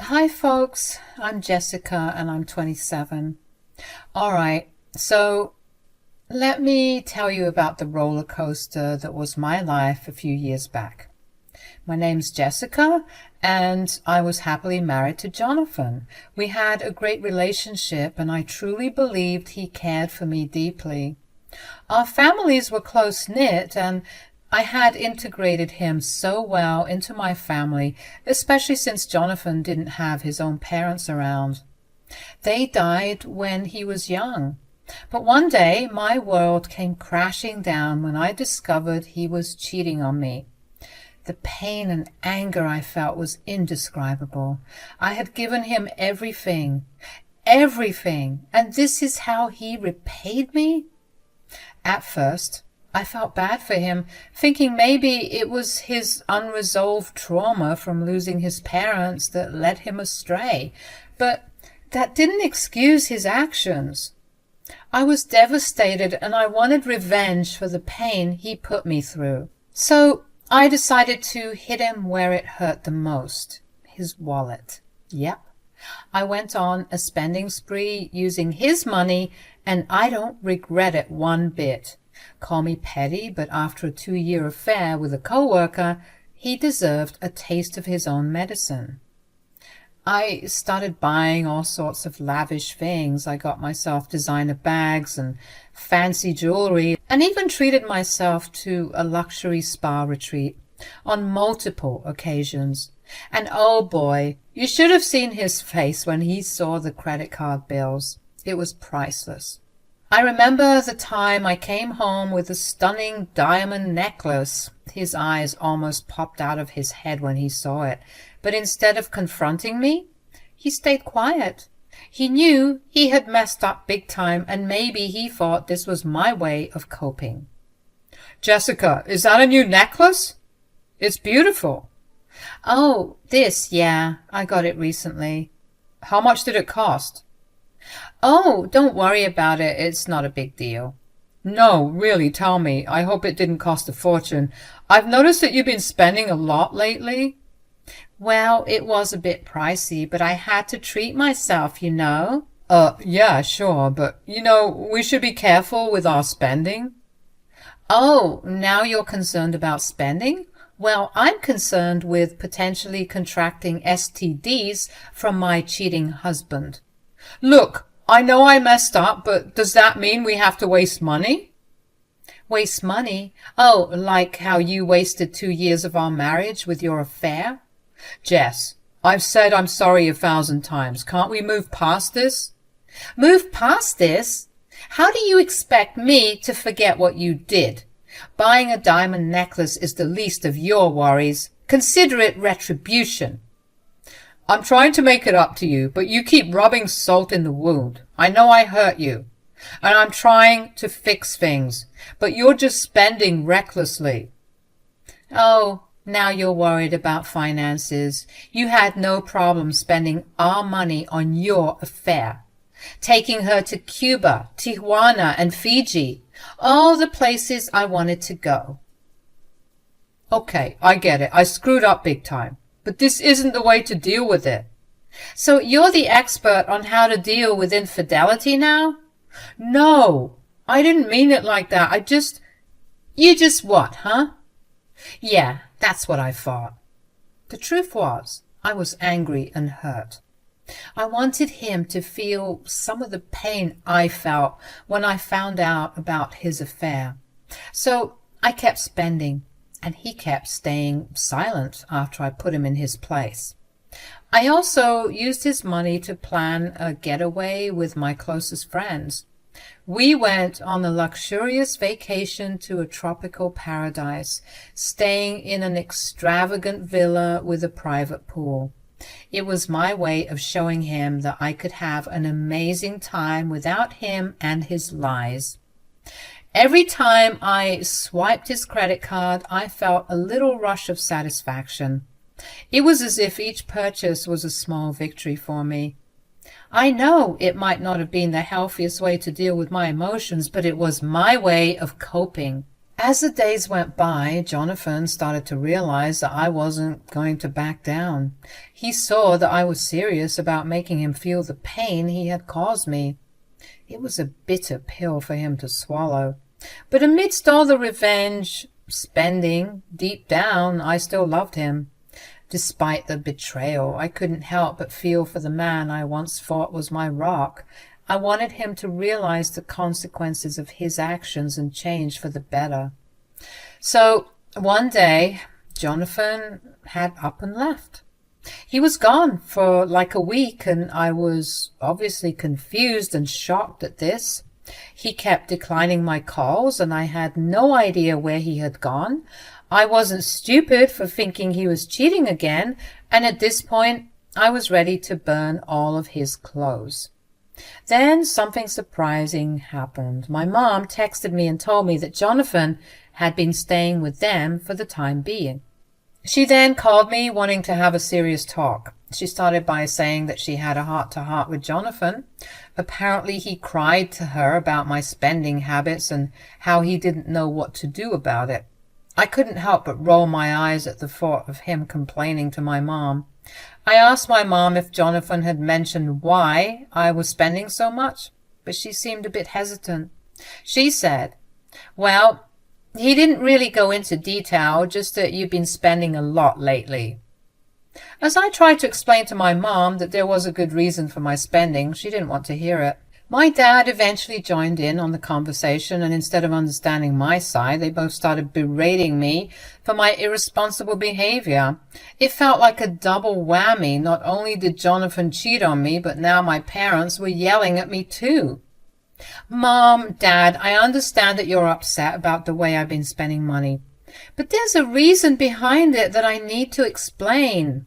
Hi folks, I'm Jessica and I'm 27. All right, so let me tell you about the roller coaster that was my life a few years back. My name's Jessica and I was happily married to Jonathan. We had a great relationship and I truly believed he cared for me deeply. Our families were close-knit and I had integrated him so well into my family, especially since Jonathan didn't have his own parents around. They died when he was young. But one day my world came crashing down when I discovered he was cheating on me. The pain and anger I felt was indescribable. I had given him everything, and this is how he repaid me? At first, I felt bad for him, thinking maybe it was his unresolved trauma from losing his parents that led him astray, but that didn't excuse his actions. I was devastated and I wanted revenge for the pain he put me through. So I decided to hit him where it hurt the most, his wallet. Yep. I went on a spending spree using his money, and I don't regret it one bit. Call me petty, but after a 2-year affair with a coworker, he deserved a taste of his own medicine. I started buying all sorts of lavish things. I got myself designer bags and fancy jewelry, and even treated myself to a luxury spa retreat on multiple occasions. And oh boy, you should have seen his face when he saw the credit card bills. It was priceless. I remember the time I came home with a stunning diamond necklace. His eyes almost popped out of his head when he saw it, but instead of confronting me, he stayed quiet. He knew he had messed up big time, and maybe he thought this was my way of coping. Jessica, is that a new necklace? It's beautiful. Oh, yeah, I got it recently. How much did it cost? Oh, don't worry about it. It's not a big deal. No, really, tell me. I hope it didn't cost a fortune. I've noticed that you've been spending a lot lately. Well, it was a bit pricey, but I had to treat myself, you know. Yeah, sure, but, we should be careful with our spending. Oh, now you're concerned about spending? Well, I'm concerned with potentially contracting STDs from my cheating husband. Look, I know I messed up, but does that mean we have to waste money? Waste money? Oh, like how you wasted 2 years of our marriage with your affair? Jess, I've said I'm sorry 1,000 times. Can't we move past this? Move past this? How do you expect me to forget what you did? Buying a diamond necklace is the least of your worries. Consider it retribution. I'm trying to make it up to you, but you keep rubbing salt in the wound. I know I hurt you, and I'm trying to fix things, but you're just spending recklessly. Oh, now you're worried about finances. You had no problem spending our money on your affair. Taking her to Cuba, Tijuana, and Fiji, all the places I wanted to go. Okay, I get it. I screwed up big time. But this isn't the way to deal with it. So you're the expert on how to deal with infidelity now? No, I didn't mean it like that. You just what, huh? Yeah, that's what I thought. The truth was, I was angry and hurt. I wanted him to feel some of the pain I felt when I found out about his affair. So I kept spending, and he kept staying silent after I put him in his place. I also used his money to plan a getaway with my closest friends. We went on a luxurious vacation to a tropical paradise, staying in an extravagant villa with a private pool. It was my way of showing him that I could have an amazing time without him and his lies. Every time I swiped his credit card, I felt a little rush of satisfaction. It was as if each purchase was a small victory for me. I know it might not have been the healthiest way to deal with my emotions, but it was my way of coping. As the days went by, Jonathan started to realize that I wasn't going to back down. He saw that I was serious about making him feel the pain he had caused me. It was a bitter pill for him to swallow. But amidst all the revenge, spending, deep down, I still loved him. Despite the betrayal, I couldn't help but feel for the man I once thought was my rock. I wanted him to realize the consequences of his actions and change for the better. So one day, Jonathan had up and left. He was gone for like a week, and I was obviously confused and shocked at this. He kept declining my calls, and I had no idea where he had gone. I wasn't stupid for thinking he was cheating again, and at this point, I was ready to burn all of his clothes. Then something surprising happened. My mom texted me and told me that Jonathan had been staying with them for the time being. She then called me wanting to have a serious talk. She started by saying that she had a heart-to-heart with Jonathan. Apparently he cried to her about my spending habits and how he didn't know what to do about it. I couldn't help but roll my eyes at the thought of him complaining to my mom. I asked my mom if Jonathan had mentioned why I was spending so much, but she seemed a bit hesitant. She said, "Well, he didn't really go into detail, just that you've been spending a lot lately." As I tried to explain to my mom that there was a good reason for my spending, she didn't want to hear it. My dad eventually joined in on the conversation, and instead of understanding my side, they both started berating me for my irresponsible behavior. It felt like a double whammy. Not only did Jonathan cheat on me, but now my parents were yelling at me too. "Mom, Dad, I understand that you're upset about the way I've been spending money, but there's a reason behind it that I need to explain.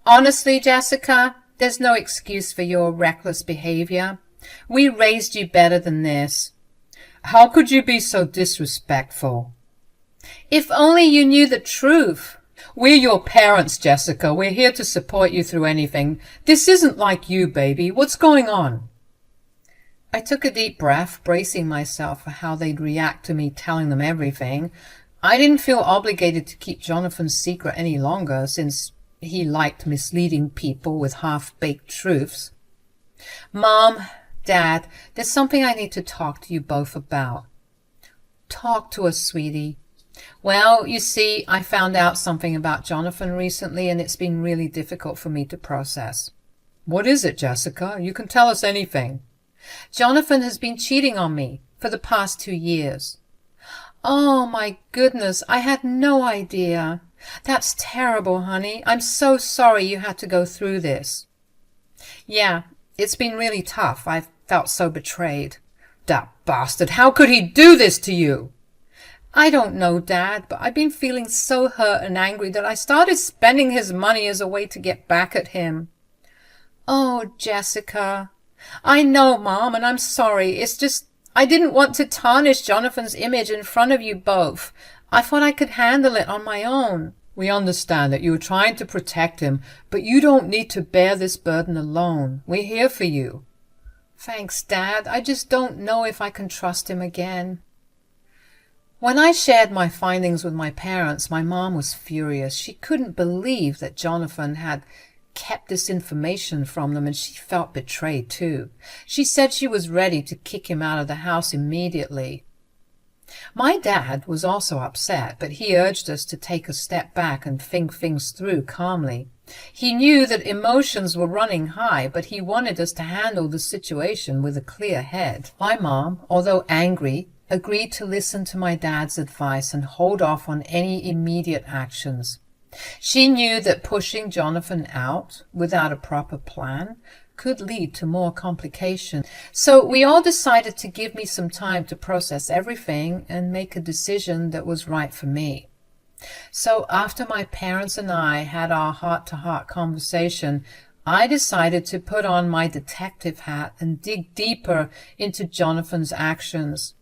Honestly, Jessica, there's no excuse for your reckless behavior. We raised you better than this." "How could you be so disrespectful?" "If only you knew the truth." "We're your parents, Jessica. We're here to support you through anything. This isn't like you, baby. What's going on?" I took a deep breath, bracing myself for how they'd react to me telling them everything. I didn't feel obligated to keep Jonathan's secret any longer, since he liked misleading people with half-baked truths. "Mom, Dad, there's something I need to talk to you both about." "Talk to us, sweetie." "Well, you see, I found out something about Jonathan recently, and it's been really difficult for me to process." "What is it, Jessica? You can tell us anything." "Jonathan has been cheating on me for the past 2 years." "Oh, my goodness, I had no idea. That's terrible, honey. I'm so sorry you had to go through this." "Yeah, it's been really tough. I've felt so betrayed." "That bastard! How could he do this to you?" "I don't know, Dad, but I've been feeling so hurt and angry that I started spending his money as a way to get back at him." "Oh, Jessica." "I know, Mom, and I'm sorry. It's just I didn't want to tarnish Jonathan's image in front of you both. I thought I could handle it on my own." "We understand that you were trying to protect him, but you don't need to bear this burden alone. We're here for you." "Thanks, Dad. I just don't know if I can trust him again." When I shared my findings with my parents, my mom was furious. She couldn't believe that Jonathan had kept this information from them, and she felt betrayed too. She said she was ready to kick him out of the house immediately. My dad was also upset, but he urged us to take a step back and think things through calmly. He knew that emotions were running high, but he wanted us to handle the situation with a clear head. My mom, although angry, agreed to listen to my dad's advice and hold off on any immediate actions. She knew that pushing Jonathan out without a proper plan could lead to more complications. So we all decided to give me some time to process everything and make a decision that was right for me. So after my parents and I had our heart-to-heart conversation, I decided to put on my detective hat and dig deeper into Jonathan's actions.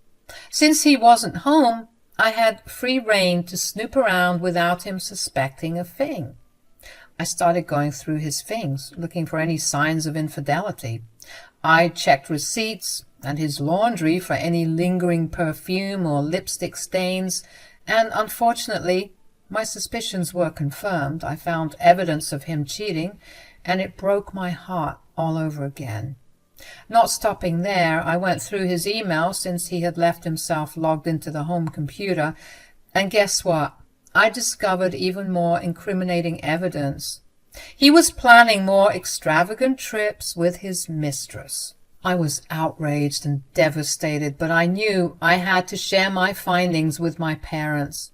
Since he wasn't home, I had free rein to snoop around without him suspecting a thing. I started going through his things, looking for any signs of infidelity. I checked receipts, and his laundry for any lingering perfume or lipstick stains, and unfortunately, my suspicions were confirmed. I found evidence of him cheating, and it broke my heart all over again. Not stopping there, I went through his email since he had left himself logged into the home computer, and guess what? I discovered even more incriminating evidence. He was planning more extravagant trips with his mistress. I was outraged and devastated, but I knew I had to share my findings with my parents.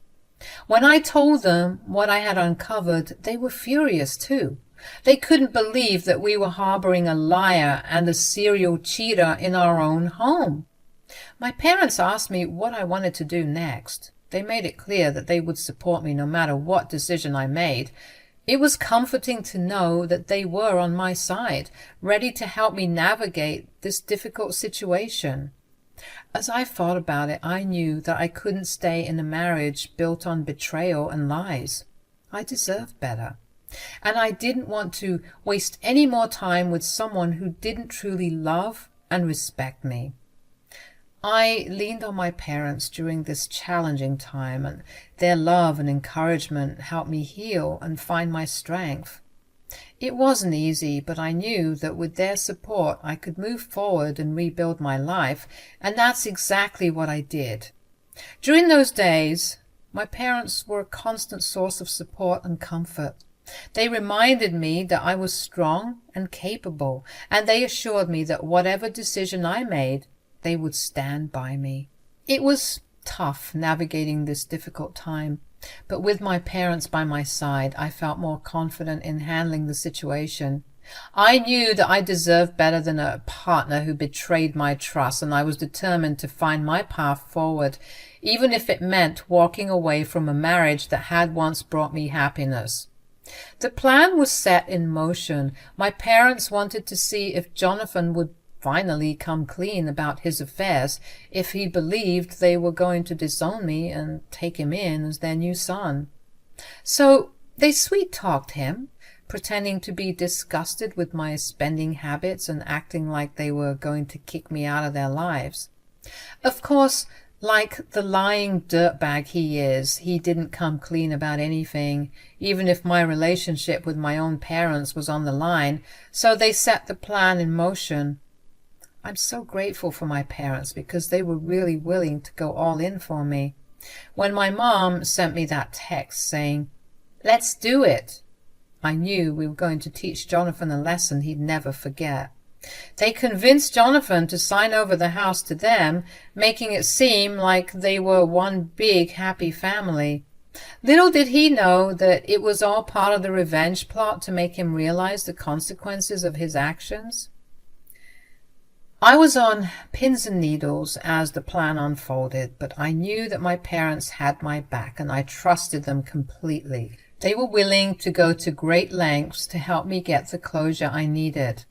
When I told them what I had uncovered, they were furious too. They couldn't believe that we were harboring a liar and a serial cheater in our own home. My parents asked me what I wanted to do next. They made it clear that they would support me no matter what decision I made. It was comforting to know that they were on my side, ready to help me navigate this difficult situation. As I thought about it, I knew that I couldn't stay in a marriage built on betrayal and lies. I deserved better. And I didn't want to waste any more time with someone who didn't truly love and respect me. I leaned on my parents during this challenging time, and their love and encouragement helped me heal and find my strength. It wasn't easy, but I knew that with their support I could move forward and rebuild my life, and that's exactly what I did. During those days, my parents were a constant source of support and comfort. They reminded me that I was strong and capable, and they assured me that whatever decision I made, they would stand by me. It was tough navigating this difficult time, but with my parents by my side, I felt more confident in handling the situation. I knew that I deserved better than a partner who betrayed my trust, and I was determined to find my path forward, even if it meant walking away from a marriage that had once brought me happiness. The plan was set in motion. My parents wanted to see if Jonathan would finally come clean about his affairs, if he believed they were going to disown me and take him in as their new son. So they sweet-talked him, pretending to be disgusted with my spending habits and acting like they were going to kick me out of their lives. Of course, like the lying dirtbag he is, he didn't come clean about anything, even if my relationship with my own parents was on the line, so they set the plan in motion. I'm so grateful for my parents because they were really willing to go all in for me. When my mom sent me that text saying, "Let's do it," I knew we were going to teach Jonathan a lesson he'd never forget. They convinced Jonathan to sign over the house to them, making it seem like they were one big happy family. Little did he know that it was all part of the revenge plot to make him realize the consequences of his actions. I was on pins and needles as the plan unfolded, but I knew that my parents had my back and I trusted them completely. They were willing to go to great lengths to help me get the closure I needed.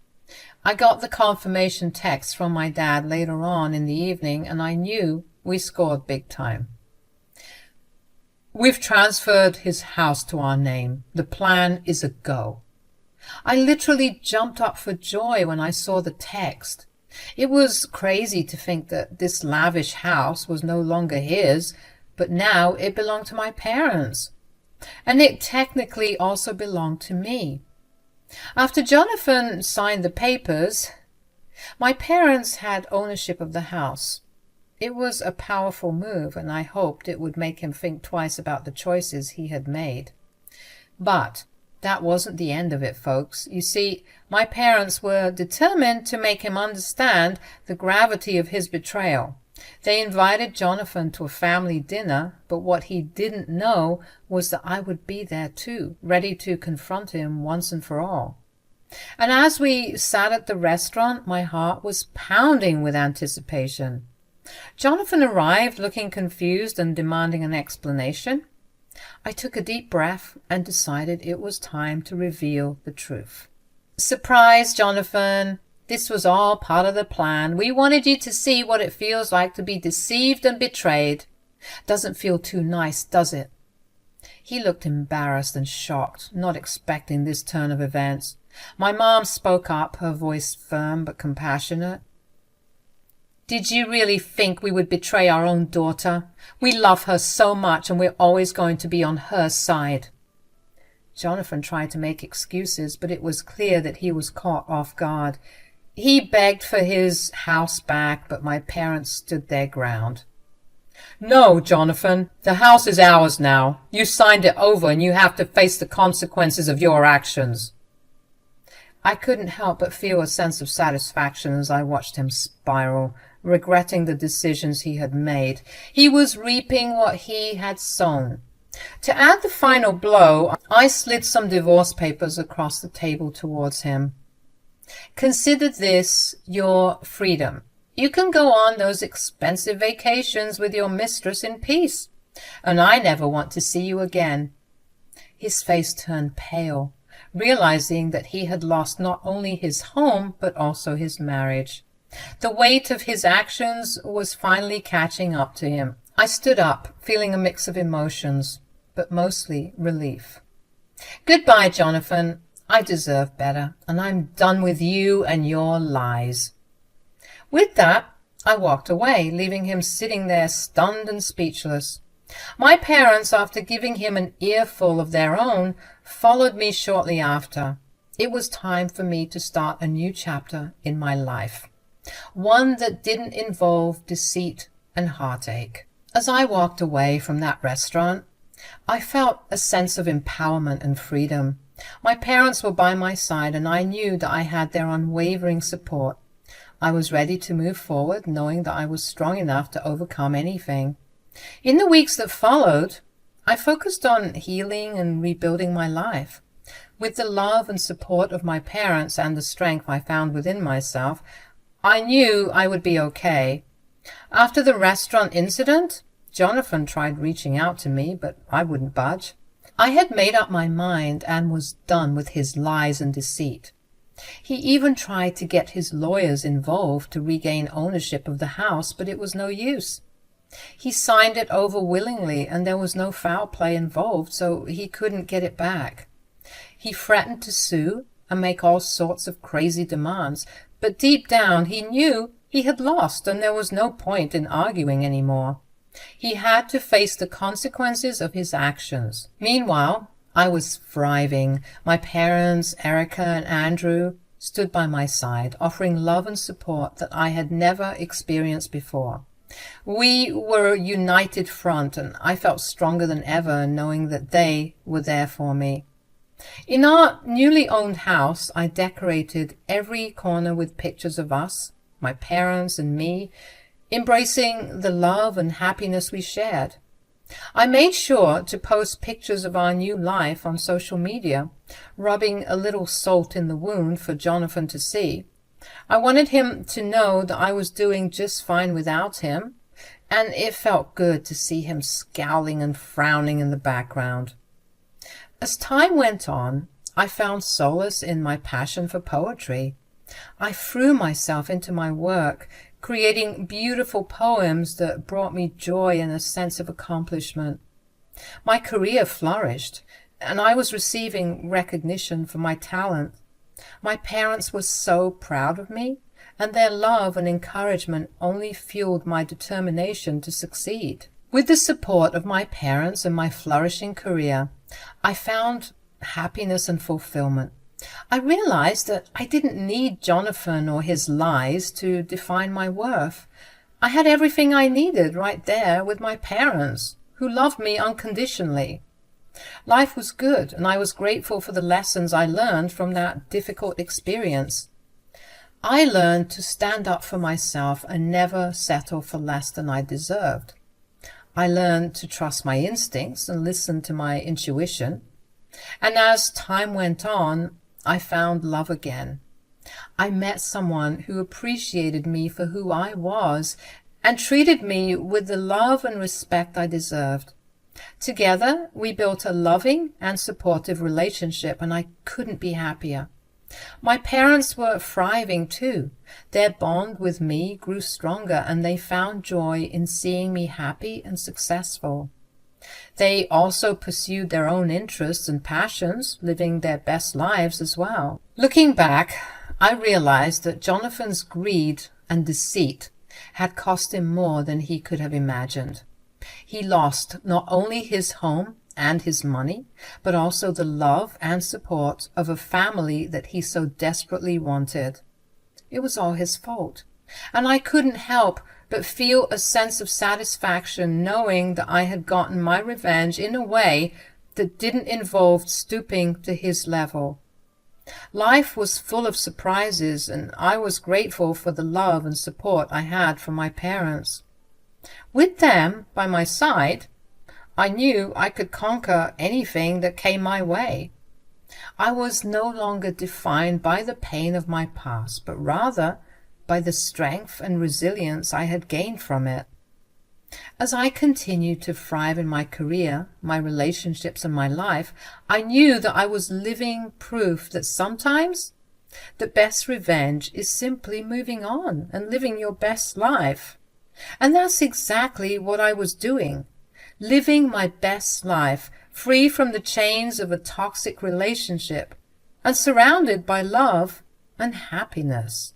I got the confirmation text from my dad later on in the evening, and I knew we scored big time. We've transferred his house to our name. The plan is a go. I literally jumped up for joy when I saw the text. It was crazy to think that this lavish house was no longer his, but now it belonged to my parents. And it technically also belonged to me. After Jonathan signed the papers, my parents had ownership of the house. It was a powerful move, and I hoped it would make him think twice about the choices he had made. But that wasn't the end of it, folks. You see, my parents were determined to make him understand the gravity of his betrayal. They invited Jonathan to a family dinner, but what he didn't know was that I would be there too, ready to confront him once and for all. And as we sat at the restaurant, my heart was pounding with anticipation. Jonathan arrived looking confused and demanding an explanation. I took a deep breath and decided it was time to reveal the truth. "Surprise, Jonathan! This was all part of the plan. We wanted you to see what it feels like to be deceived and betrayed. Doesn't feel too nice, does it?" He looked embarrassed and shocked, not expecting this turn of events. My mom spoke up, her voice firm but compassionate. Did you really think we would betray our own daughter? We love her so much, and we're always going to be on her side." Jonathan tried to make excuses, but it was clear that he was caught off guard. He begged for his house back, but my parents stood their ground. "No, Jonathan, the house is ours now. You signed it over, and you have to face the consequences of your actions." I couldn't help but feel a sense of satisfaction as I watched him spiral, regretting the decisions he had made. He was reaping what he had sown. To add the final blow, I slid some divorce papers across the table towards him. "Consider this your freedom. You can go on those expensive vacations with your mistress in peace, and I never want to see you again." His face turned pale, realizing that he had lost not only his home, but also his marriage. The weight of his actions was finally catching up to him. I stood up, feeling a mix of emotions, but mostly relief. "Goodbye, Jonathan. I deserve better, and I'm done with you and your lies." With that, I walked away, leaving him sitting there stunned and speechless. My parents, after giving him an earful of their own, followed me shortly after. It was time for me to start a new chapter in my life, one that didn't involve deceit and heartache. As I walked away from that restaurant, I felt a sense of empowerment and freedom. My parents were by my side, and I knew that I had their unwavering support. I was ready to move forward, knowing that I was strong enough to overcome anything. In the weeks that followed, I focused on healing and rebuilding my life. With the love and support of my parents and the strength I found within myself, I knew I would be okay. After the restaurant incident, Jonathan tried reaching out to me, but I wouldn't budge. I had made up my mind and was done with his lies and deceit. He even tried to get his lawyers involved to regain ownership of the house, but it was no use. He signed it over willingly, and there was no foul play involved, so he couldn't get it back. He threatened to sue and make all sorts of crazy demands, but deep down he knew he had lost, and there was no point in arguing anymore. He had to face the consequences of his actions. Meanwhile, I was thriving. My parents, Erica and Andrew, stood by my side, offering love and support that I had never experienced before. We were a united front, and I felt stronger than ever knowing that they were there for me. In our newly owned house, I decorated every corner with pictures of us, my parents and me, embracing the love and happiness we shared. I made sure to post pictures of our new life on social media, rubbing a little salt in the wound for Jonathan to see. I wanted him to know that I was doing just fine without him, and it felt good to see him scowling and frowning in the background. As time went on, I found solace in my passion for poetry. I threw myself into my work, creating beautiful poems that brought me joy and a sense of accomplishment. My career flourished, and I was receiving recognition for my talent. My parents were so proud of me, and their love and encouragement only fueled my determination to succeed. With the support of my parents and my flourishing career, I found happiness and fulfillment. I realized that I didn't need Jonathan or his lies to define my worth. I had everything I needed right there with my parents, who loved me unconditionally. Life was good, and I was grateful for the lessons I learned from that difficult experience. I learned to stand up for myself and never settle for less than I deserved. I learned to trust my instincts and listen to my intuition. And as time went on, I found love again. I met someone who appreciated me for who I was and treated me with the love and respect I deserved. Together, we built a loving and supportive relationship, and I couldn't be happier. My parents were thriving too. Their bond with me grew stronger, and they found joy in seeing me happy and successful. They also pursued their own interests and passions, living their best lives as well. Looking back, I realized that Jonathan's greed and deceit had cost him more than he could have imagined. He lost not only his home and his money, but also the love and support of a family that he so desperately wanted. It was all his fault, and I couldn't help but feel a sense of satisfaction knowing that I had gotten my revenge in a way that didn't involve stooping to his level. Life was full of surprises, and I was grateful for the love and support I had from my parents. With them by my side, I knew I could conquer anything that came my way. I was no longer defined by the pain of my past, but rather by the strength and resilience I had gained from it. As I continued to thrive in my career, my relationships, and my life, I knew that I was living proof that sometimes the best revenge is simply moving on and living your best life. And that's exactly what I was doing, living my best life, free from the chains of a toxic relationship and surrounded by love and happiness.